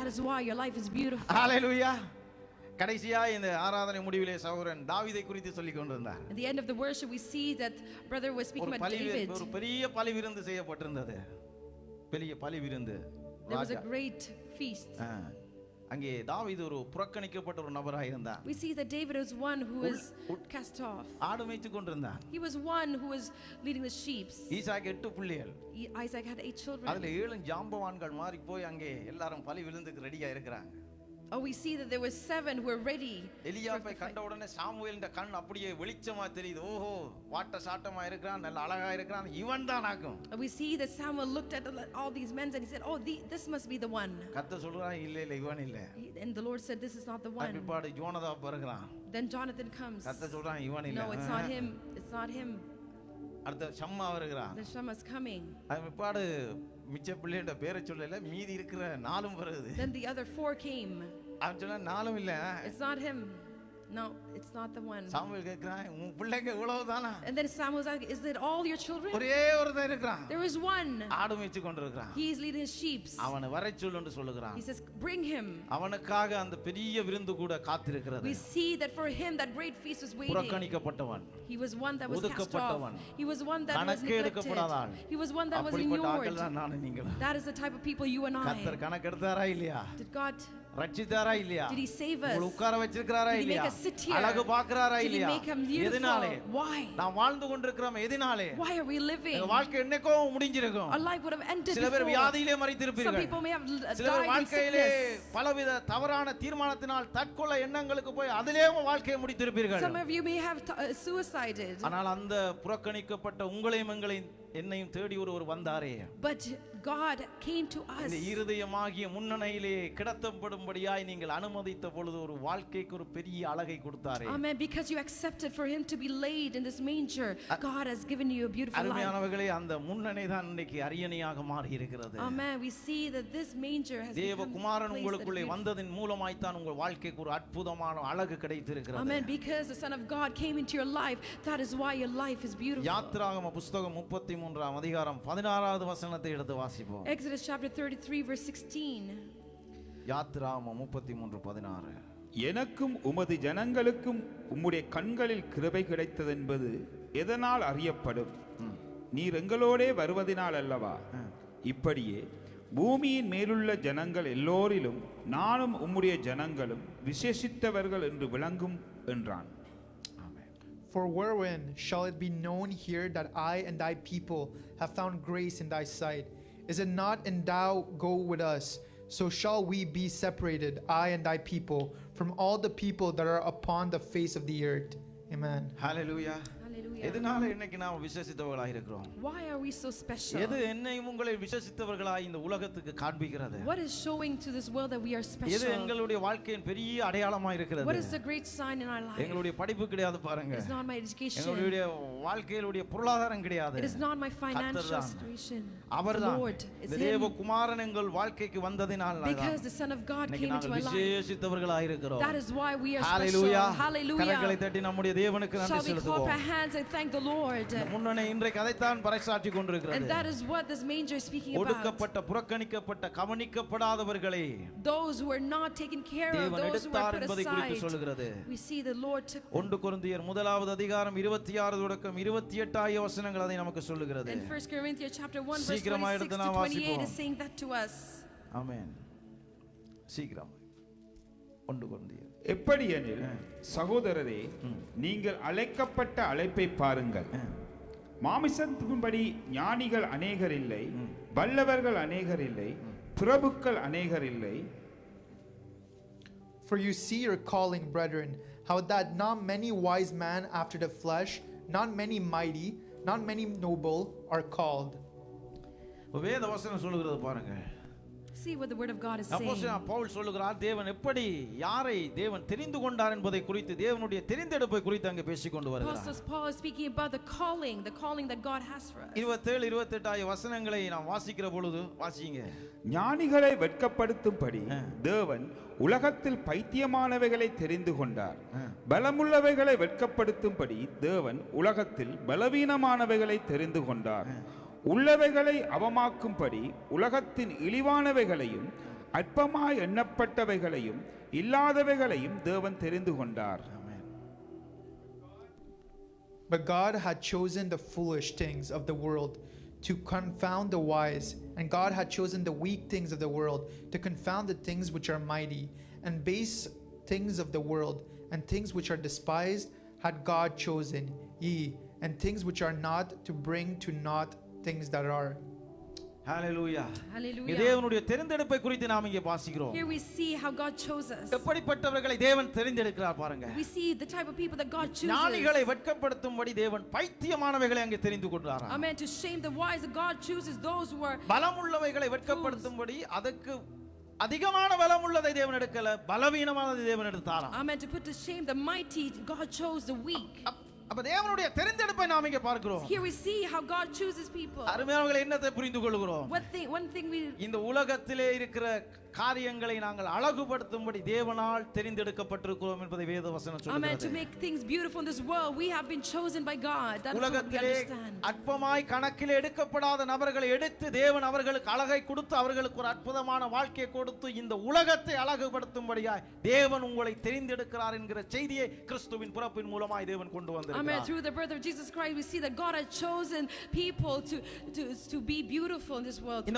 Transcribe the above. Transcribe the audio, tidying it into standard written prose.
That is why your life is beautiful. ஹalleluya. கடைசியா இந்த ஆராதனை முடிவிலே சகோதரன் தாவீதை குறித்து சொல்லிக் கொண்டிருந்தார். At the end of the worship we see that brother was speaking about David. ஒரு பெரிய பலி விருந்து செய்யப்பட்டிருந்தது. பெரிய பலி விருந்து. There was a great feast. அங்கே தாவீது ஒரு புறக்கணிக்கப்பட்ட ஒரு நபராக இருந்தார். We see that David was one who was cast off. ஆடு மேய்த்து கொண்டிருந்தார். He was one who was leading the sheep. ஈசாக்கு 8 பிள்ளைகள். Isaac had 8 children. அதுல 7 ஜாம்பவான்கள் மாறி போய் அங்கே எல்லாரும் பலி விருந்துக்கு ரெடியா இருக்கிறாங்க. Oh, we see that there were 7 who were ready. எலியாபை கண்ட உடனே சாமுவேலின் கண் அப்படியே வெளிச்சமா தெரியுது. ஓஹோ, வாட்ட சாட்டமா இருக்கிறான், நல்ல அழகா இருக்கிறான், இவன் தான் ஆகும். We see that Samuel looked at all these men and he said, "Oh, this must be the one." கர்த்தர் சொல்றான், இல்ல இல்ல இவன் இல்ல. And the Lord said, "This is not the one." அப்பிபாடு யோனதாப் வருகிறான். Then Jonathan comes. கர்த்தர் சொல்றான், இவன் இல்ல. No, it's not him. It's not him. அடுத்து ஷம்மா வருகிறான். The Shammah's coming. அப்பிபாடு மிச்ச பிள்ளையோட பேரை சொல்லல, மீதி இருக்கிற 4 வருது. Then the other 4 came. அவன் சொன்னா 4 இல்ல. It's not him. No, it's not the one. Samuel கேக்குறான், உன் பிள்ளைங்க இவ்வளவுதானா? And then Samuel was asking, "Is that all your children?" ஒரே ஒருத்தன் இருக்கிறான். There is one. ஆடு மேய்ச்சு கொண்டிருக்கிறான். He is leading his sheep. அவனை வரை சொல்லு என்று சொல்லுகிறான். He says, "Bring him." அவனுக்காக அந்த பெரிய விருந்து கூட காத்திருக்கிறது. We see that for him that great feast was waiting. புறக்கணிக்கப்பட்டவன். He was one that was cast off. He was one that was neglected. He was one that was ignored. That is the type of people you and I. கர்த்தர் கணக்கெடுத்தாரா இல்லையா? Did God ரட்சித்தாரா இல்லையா? Did he save us? உட்கார வச்சிருக்காரா இல்லையா? இல்லையா? Did he make us sit here? அழகு பார்க்கறாரா இல்லையா? Did he make him beautiful? எதனாலே? Why? நாம் வாழ்ந்து கொண்டிருக்கிறோம் எதனாலே? Why are we living? எங்க வாழ்க்கை என்னைக்கோ முடிஞ்சிருக்கும். Our life would have ended before. சில பேர் வியாதியிலே மரித்திருப்பீர்கள். Some people may have died சில பேர் in வாழ்க்கையிலே sickness. பலவித தவறான தீர்மானத்தினால் தற்கொலை எண்ணங்களுக்கு போய் அதிலே உங்க வாழ்க்கையை முடித்திருப்பீர்கள். Some of you may have suicided. ஆனால் அந்த புறக்கணிக்கப்பட்ட உங்களையும் என்னையும் தேடி ஒருவர் வந்தாரே. But God came to us. இந்த இருதயமாகிய முன்னணையிலே கிடத்தப்படும்படியாய் நீங்கள் அனுமதித்த பொழுது ஒரு வாழ்க்கைக்கு ஒரு பெரிய அழகை கொடுத்தாரே. Amen. Because you accepted for him to be laid in this manger, God has given you a beautiful life. அருமையானவர்களே, அந்த முன்னணை தான் இன்னைக்கு அரியணையாக மாறி இருக்கிறது. Amen. We see that this manger has become தேவகுமாரன் உங்களுக்குள்ளே வந்ததின் மூலமாய் தான் உங்கள் வாழ்க்கைக்கு ஒரு அற்புதமான அழகு கிடைத்திருக்கிறது. Amen. Because the Son of God came into your life, that is why your life is beautiful. யாத்திராகம புத்தகம் 33ஆம் அதிகாரம் 16வது வசனத்தை எடுத்து வாசிப்போம். Exodus chapter 33 verse 16. யாத்திராகமம் 33:16. எனக்கும் உமது ஜனங்களுக்கும் உம்முடைய கண்களில் கிருபை கிடைத்தது என்பது எதனால் அறியப்படும்? நீர் எங்களோடே வருவதினால் அல்லவா? இப்படியே பூமியின் மேலுள்ள ஜனங்கள் எல்லோரிலும் நானும் உம்முடைய ஜனங்களும் விசேஷித்தவர்கள் என்று விளங்கும் என்றான். For wherein shall it be known here that I and thy people have found grace in thy sight? Is it not in thou go with us? So shall we be separated, I and thy people, from all the people that are upon the face of the earth. Amen. Hallelujah. எதனால இன்னைக்கு நாம் விசேஷித்தவர்களாக இருக்கிறோம்? Why are we so special? எது என்னையும் உங்களை விசேஷித்தவர்களாக இந்த உலகத்துக்கு காண்பிக்கிறது? What is showing to this world that we are special? எது எங்களுடைய வாழ்க்கையின் பெரிய அடையாளமா இருக்கிறது? What is the great sign in our life? எங்களுடைய படிப்பு கிடையாது பாருங்க. It's not my education. எங்களுடைய வாழ்க்கையிலுடைய பொருளாதாரம் கிடையாது. It is not my financial situation. அவர்தான் தேவகுமாரன் எங்கள் வாழ்க்கைக்கு வந்ததினால் தான். Because the Son of God came into my life. விசேஷித்தவர்களாக இருக்கிறோம். That is why we are Hallelujah. special. Hallelujah. கரங்களை தட்டி நம்முடைய தேவனுக்கு நன்றி செலுத்துவோம். Shall we clap our hands and thank the Lord? முன்னணை இன்றைக்கு அதைத்தான் பறைசாற்றி கொண்டிருக்கிறது. And that is what this manger is speaking about. ஒடுக்கப்பட்ட புறக்கணிக்கப்பட்ட கவனிக்கப்படாதவர்களை those who are not taken care of, those who are put aside. We see the Lord took 1 கொரிந்தியர் 1வது அதிகாரம் 26 தொடக்கம் 28 ஆகிய வசனங்கள் அதை நமக்கு சொல்லுகிறது. In 1 Corinthians chapter 1 verse 26 to 28 is saying that to us. ஆமென். சீக்கிரம் 1 கொரிந்தியர். எப்படியெனில் சகோதரரே, நீங்கள் அழைக்கப்பட்ட அழைப்பை பாருங்கள். மாமிசத்தின்படி ஞானிகள் அநேகர் இல்லை, வல்லவர்கள் அநேகர் இல்லை, பிரபுக்கள் அநேகர் இல்லை. For you see your calling, brethren, how that not many wise men after the flesh, not many mighty, not many noble are called. வேத வசனம் சொல்லுகிறது பாருங்க. See what the word of God is saying. அப்போஸ்தலன் பவுல் சொல்லுகிறார், தேவன் எப்படி யாரை தேவன் தெரிந்து கொண்டார் என்பதை குறித்து, தேவனுடைய தெரிந்தெடுப்பை குறித்து அங்கே பேசிக் கொண்டு வருகிறார். Apostle Paul is speaking about the calling that God has for us. 27 28 ஆகிய வசனங்களை நாம் வாசிக்கிற பொழுது வாசிங்க. ஞானிகளை வெட்கப்படுத்தும்படி தேவன் உலகத்தில் பைத்தியமானவைகளை தெரிந்து கொண்டார். பலமுள்ளவைகளை வெட்கப்படுத்தும்படி தேவன் உலகத்தில் பலவீனமானவைகளை தெரிந்து கொண்டார். உள்ளவைகளை அவமாக்கும்படி உலகத்தின் இழிவானவைகளையும் அற்பமாய் எண்ணப்பட்டவைகளையும் இல்லாதவைகளையும் தேவன் தெரிந்து கொண்டார். But God had chosen the foolish things of the world to confound the wise, and God had chosen the weak things of the world to confound the things which are mighty, and base things of the world and things which are despised had God chosen, and things which are not, to bring to naught things that are. Hallelujah. Hallelujah. தேவனுடைய தெரிந்தெடுப்பை குறித்து நாம் இங்கே வாசிக்கிறோம். Here we see how God chose us. எப்படிப்பட்டவர்களை தேவன் தெரிந்தெடுக்கிறார் பாருங்க. We see the type of people that God chooses. ஞானிகளை வெட்கப்படுத்தும்படி தேவன் பைத்தியமானவைகளை அங்கே தெரிந்து கொண்டாராம். Amen. To shame the wise, God chooses those who are. பலமுள்ளவைகளை வெட்கப்படுத்தும்படி அதுக்கு அதிகமான பலமுள்ளதை தேவன் எடுக்கல, பலவீனமானதை தேவன் எடுத்தாராம். Amen. To put to shame the mighty, God chose the weak. அப்ப தேவனுடைய தெரிந்தெடுப்பை நாம் இங்கே பார்க்கிறோம். Here we see how God chooses people. அருமையானவர்களே, என்னத்தை புரிந்து கொள்கிறோம்? One thing we. இந்த உலகத்திலே இருக்கிற காரியங்களை நாங்கள் அழகுபடுத்தும்படி தேவனால் தெரிந்தெடுக்கப்பட்டிருக்கிறோம் என்பதை வேதவசனம் சொல்கிறது. Amen. To make things beautiful in this world, we have been chosen by God. That's what we உலகத்திலே understand. அற்பமாய் கணக்கில் எடுக்கப்படாத நபர்களை எடுத்து தேவன் அவர்களுக்கு அழகை கொடுத்து அவர்களுக்கு ஒரு அற்புதமான வாழ்க்கையை கொடுத்து இந்த உலகத்தை அழகுபடுத்தும்படியாய் தேவன் உங்களை தெரிந்தெடுக்கிறார் என்கிற செய்தியை கிறிஸ்துவின் பிறப்பின் மூலமாய் தேவன் கொண்டு வந்தார். Amen. Through the birth of Jesus Christ, we see that God has chosen people to be beautiful in this world. இந்த